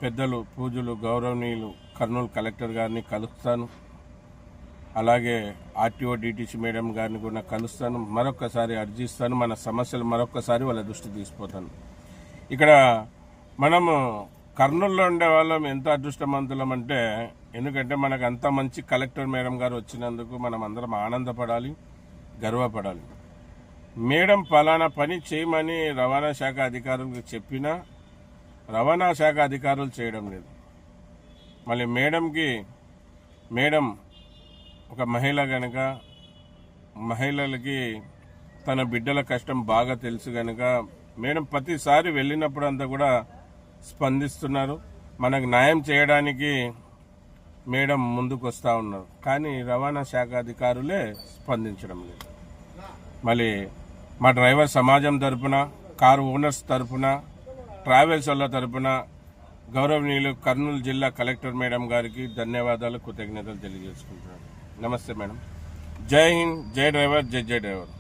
పెద్దలు పూజలు గౌరవనీయులు కర్నూలు కలెక్టర్ గారిని కలుస్తాను. అలాగే ఆర్టీఓ డిటిసి మేడం గారిని కూడా కలుస్తాను. మరొక్కసారి అర్జిస్తాను. మన సమస్యలు మరొక్కసారి వాళ్ళ దృష్టి తీసుకుపోతాను. ఇక్కడ మనము కర్నూలులో ఉండే వాళ్ళం ఎంత అదృష్టవంతులం అంటే, ఎందుకంటే మనకు అంత మంచి కలెక్టర్ మేడం గారు వచ్చినందుకు మనం అందరం ఆనందపడాలి, గర్వపడాలి. మేడం పలానా పని చేయమని రవాణా శాఖ అధికారులకు చెప్పినా రవాణా శాఖ అధికారులు చేయడం లేదు. మళ్ళీ మేడం ఒక మహిళ కనుక మహిళలకి తన బిడ్డల కష్టం బాగా తెలుసు కనుక మేడం ప్రతిసారి వెళ్ళినప్పుడు అంతా కూడా స్పందిస్తున్నారు. మనకు న్యాయం చేయడానికి మేడం ముందుకు వస్తూ ఉన్నారు. కానీ రవాణా శాఖ అధికారులే స్పందించడం లేదు. మళ్ళీ మా డ్రైవర్ సమాజం తరపున, కారు ఓనర్స్ తరపున, ట్రావెల్స్ వాళ్ళ తరపున గౌరవనీయులు కర్నూలు జిల్లా కలెక్టర్ మేడం గారికి ధన్యవాదాలు, కృతజ్ఞతలు తెలియజేసుకుంటున్నాను. నమస్తే మేడం. జై హింద్, జై డ్రైవర్, జై డ్రైవర్.